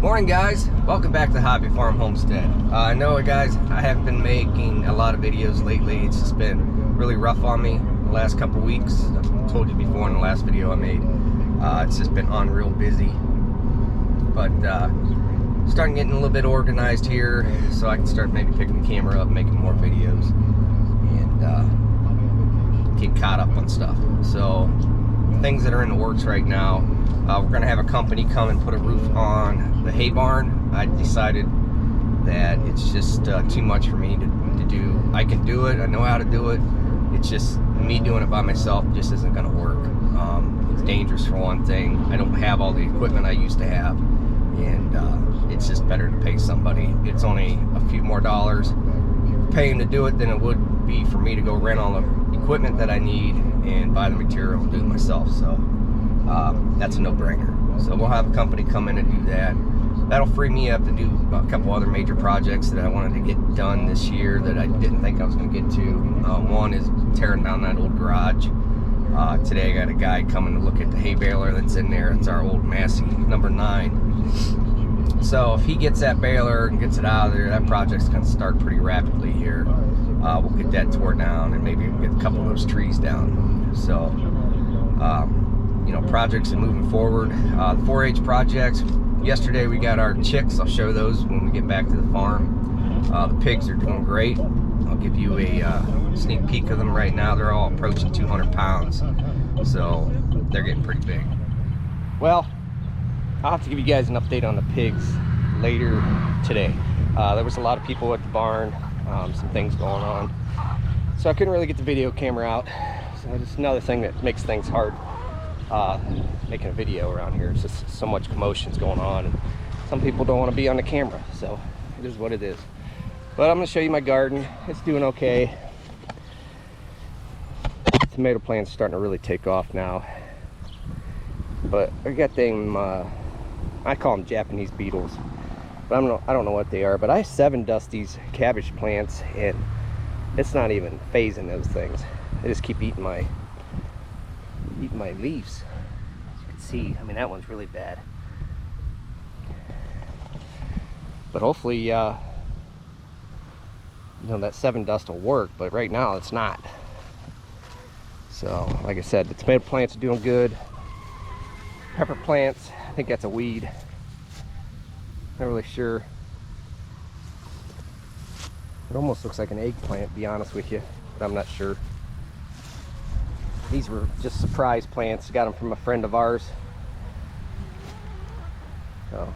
Morning guys, welcome back to the Hobby Farm Homestead. I know guys, I haven't been making a lot of videos lately. It's just been really rough on me the last couple weeks. I told you before in the last video I made. It's just been unreal busy. But starting getting a little bit organized here so I can start maybe picking the camera up, making more videos, and get caught up on stuff. So things that are in the works right now. We're going to have a company come and put a roof on the hay barn. I decided that it's just too much for me to do. I can do it, I know how to do it. It's just me doing it by myself just isn't going to work. It's dangerous for one thing. I don't have all the equipment I used to have, and it's just better to pay somebody. It's only a few more dollars paying to do it than it would be for me to go rent all the equipment that I need and buy the material and do it myself. So that's a no-brainer. So we'll have a company come in and do that. That'll free me up to do a couple other major projects that I wanted to get done this year that I didn't think I was going to get to. One is tearing down that old garage. Today I got a guy coming to look at the hay baler that's in there. It's our old Massey number 9. So if he gets that baler and gets it out of there, that project's going to start pretty rapidly here. We'll get that tore down and maybe we'll get a couple of those trees down. So you know, projects are moving forward. The 4-H projects, yesterday we got our chicks. I'll show those when we get back to the farm. The pigs are doing great. I'll give you a sneak peek of them right now. They're all approaching 200 pounds, so they're getting pretty big. Well, I'll have to give you guys an update on the pigs later today. There was a lot of people at the barn, some things going on, so I couldn't really get the video camera out. So it's another thing that makes things hard making a video around here. It's just so much commotion's going on, and some people don't want to be on the camera, so it is what it is. But I'm going to show you my garden. It's doing okay. Tomato plant's starting to really take off now, but I got them I call them Japanese beetles, but I don't know what they are. But I have 7 Dusty's cabbage plants, and it's not even phasing those things. They just keep eating my leaves. As you can see, I mean, that one's really bad. But hopefully, you know, that 7 dust will work, but right now it's not. So, like I said, the tomato plants are doing good. Pepper plants, I think that's a weed. Not really sure. It almost looks like an eggplant, to be honest with you, but I'm not sure. These were just surprise plants. Got them from a friend of ours. So,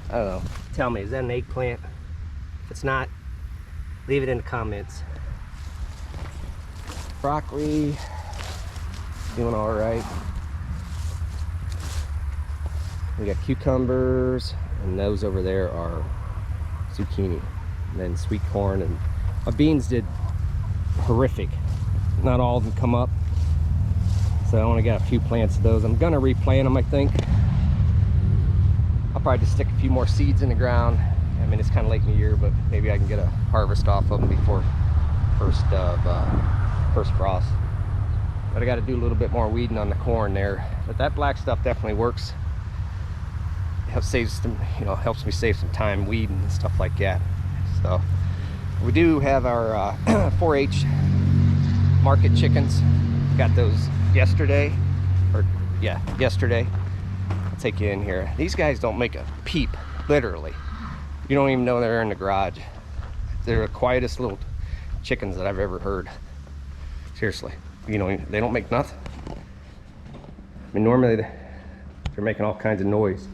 I don't know. Tell me, is that an eggplant? If it's not, leave it in the comments. Broccoli, doing all right. We got cucumbers, and those over there are zucchini. And then sweet corn, and my beans did horrific. Not all of them come up, so I only got a few plants of those. I'm gonna replant them, I think. I'll probably just stick a few more seeds in the ground. I mean, it's kind of late in the year, but maybe I can get a harvest off of them before first frost. But I got to do a little bit more weeding on the corn there. But that black stuff definitely works. It saves some, you know, helps me save some time weeding and stuff like that. So we do have our 4-H market chickens. Got those yesterday, or yeah, yesterday. I'll take you in here. These guys don't make a peep, literally. You don't even know they're in the garage. They're the quietest little chickens that I've ever heard. Seriously, you know, they don't make nothing. I mean, normally they're making all kinds of noise.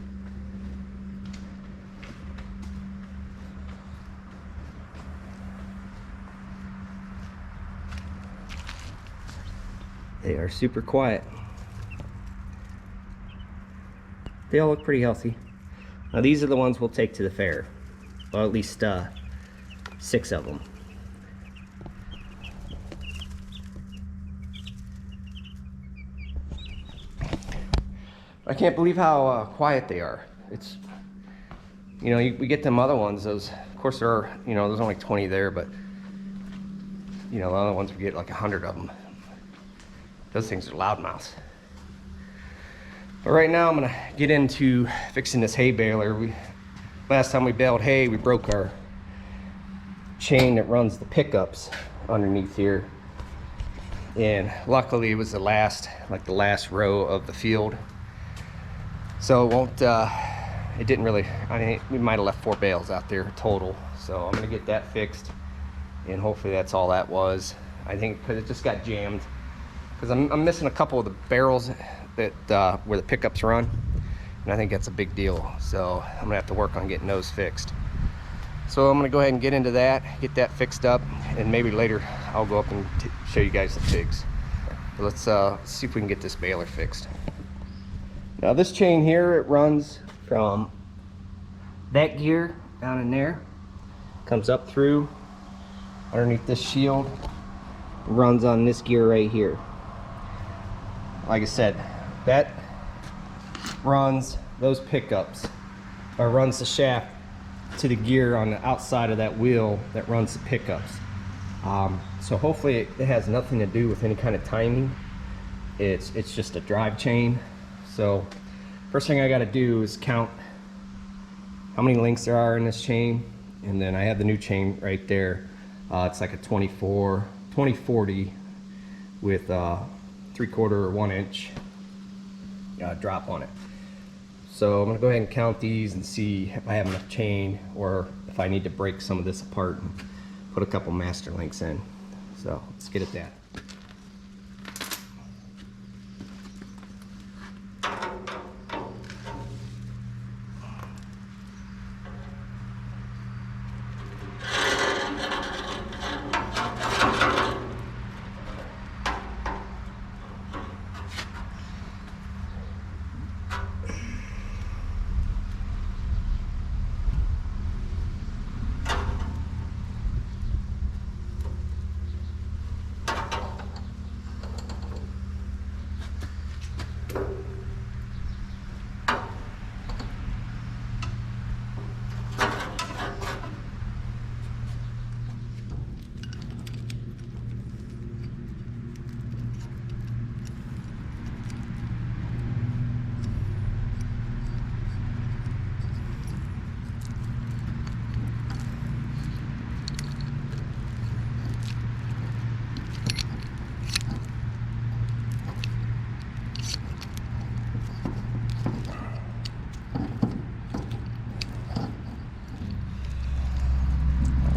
They are super quiet. They all look pretty healthy. Now these are the ones we'll take to the fair. Well, at least 6 of them. I can't believe how quiet they are. It's, you know, we get them other ones. Those, of course, there are, you know, there's only 20 there, but you know, the other ones we get like 100 of them. Those things are loudmouths. But right now I'm gonna get into fixing this hay baler. Last time we baled hay, we broke our chain that runs the pickups underneath here. And luckily it was the last row of the field. So it won't, it didn't really, I mean, we might have left 4 bales out there total. So I'm gonna get that fixed, and hopefully that's all that was. I think because it just got jammed. Because I'm missing a couple of the barrels that where the pickups run, and I think that's a big deal. So I'm gonna have to work on getting those fixed. So I'm gonna go ahead and get into that, get that fixed up, and maybe later I'll go up and show you guys the figs. But let's see if we can get this baler fixed. Now this chain here, it runs from that gear down in there, comes up through underneath this shield, runs on this gear right here. Like I said, that runs those pickups, or runs the shaft to the gear on the outside of that wheel that runs the pickups. So hopefully it has nothing to do with any kind of timing. It's just a drive chain. So first thing I got to do is count how many links there are in this chain, and then I have the new chain right there. It's like a 2040 with 3/4 or 1 inch drop on it. So I'm gonna go ahead and count these and see if I have enough chain, or if I need to break some of this apart and put a couple master links in. So let's get at that.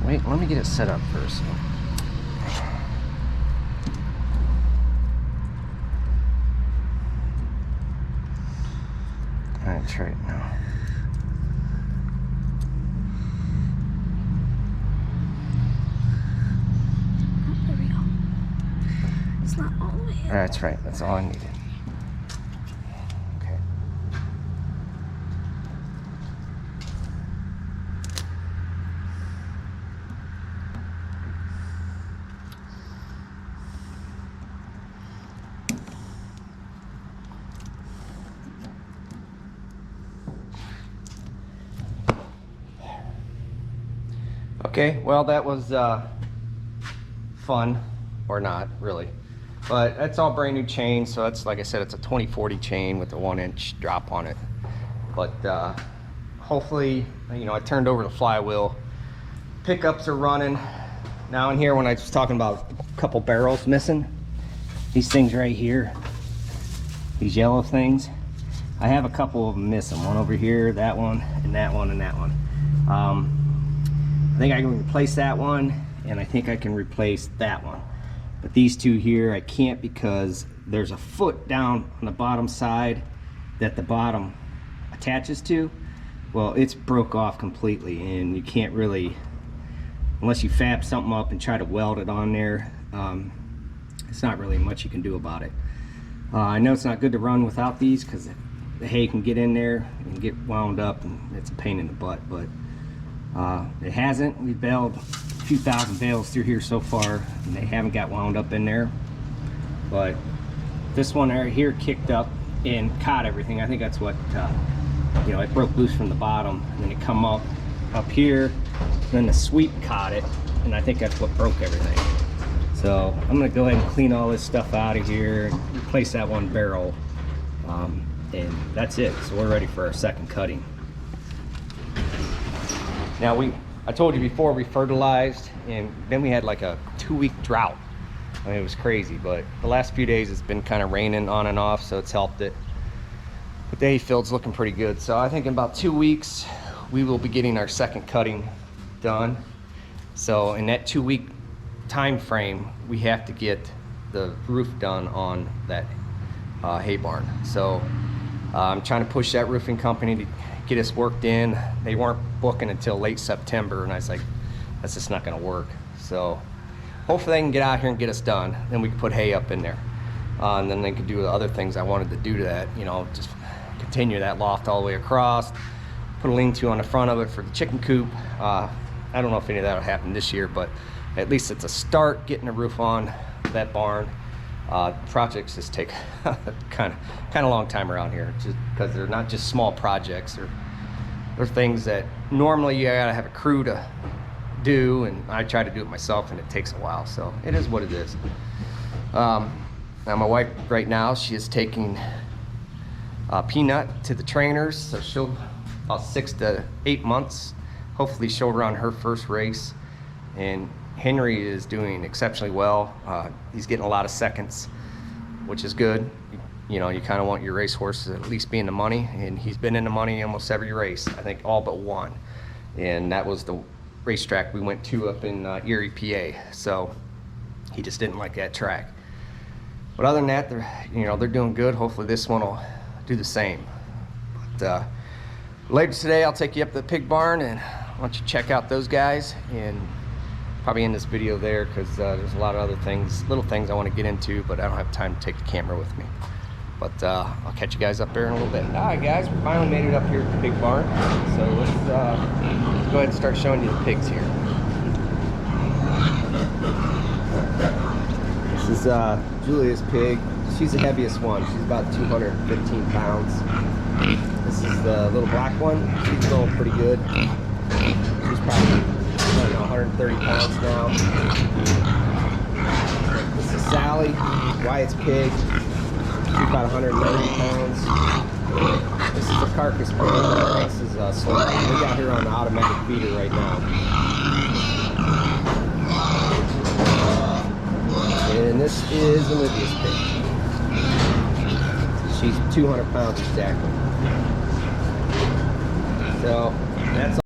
Wait, let me get it set up first. Alright, try it now. Oh, there we go. It's not all the way in. That's right, that's all I needed. Okay. Okay, well that was fun, or not really, but that's all brand new chain. So that's, like I said, it's a 2040 chain with a 1 inch drop on it. But hopefully, you know, I turned over the flywheel, pickups are running. Now in here, when I was talking about a couple barrels missing, these things right here, these yellow things, I have a couple of them missing. One over here, that one, and that one, and that one. I think I can replace that one, and I think I can replace that one. But these two here, I can't, because there's a foot down on the bottom side that the bottom attaches to. Well, it's broke off completely, and you can't really, unless you fab something up and try to weld it on there, it's not really much you can do about it. I know it's not good to run without these, because the hay can get in there and get wound up, and it's a pain in the butt, but it hasn't. We've baled a few thousand bales through here so far, and they haven't got wound up in there. But this one right here kicked up and caught everything. I think that's what, you know, it broke loose from the bottom, and then it come up here, and then the sweep caught it, and I think that's what broke everything. So I'm gonna go ahead and clean all this stuff out of here and replace that one barrel. and that's it. So we're ready for our second cutting. Now I told you before, we fertilized, and then we had like a 2-week drought. I mean, it was crazy, but the last few days it's been kind of raining on and off, so it's helped it. But the hayfield's looking pretty good. So I think in about 2 weeks, we will be getting our second cutting done. So in that 2-week time frame, we have to get the roof done on that hay barn. So I'm trying to push that roofing company to get us worked in. They weren't booking until late September, and I was like, that's just not gonna work. So hopefully they can get out here and get us done. Then we can put hay up in there. And then they can do the other things I wanted to do to that, you know, just continue that loft all the way across, put a lean-to on the front of it for the chicken coop. I don't know if any of that will happen this year, but at least it's a start getting a roof on that barn. Projects just take kind of long time around here, just because they're not just small projects. They're things that normally you gotta have a crew to do, and I try to do it myself, and it takes a while. So it is what it is. Now my wife right now, she is taking Peanut to the trainers, so she'll about 6 to 8 months. Hopefully she'll run her first race, and Henry is doing exceptionally well. He's getting a lot of seconds, which is good. You know, you kind of want your racehorse to at least be in the money, and he's been in the money almost every race, I think all but one. And that was the racetrack we went to up in Erie, PA. So he just didn't like that track. But other than that, they're doing good. Hopefully this one will do the same. But later today, I'll take you up to the pig barn, and I want you to check out those guys, and probably end this video there, because there's a lot of other things, little things I want to get into, but I don't have time to take the camera with me. But I'll catch you guys up there in a little bit. All right, guys, we finally made it up here at the pig barn. So let's go ahead and start showing you the pigs here. This is Julia's pig. She's the heaviest one. She's about 215 pounds. This is the little black one. She's going pretty good. She's probably, I don't know, 130 pounds now. This is Sally, Wyatt's pig. She's about 130 pounds. This is a carcass pig. This is Slim. We got her on the automatic feeder right now. And this is Olivia's pig. She's 200 pounds exactly. So that's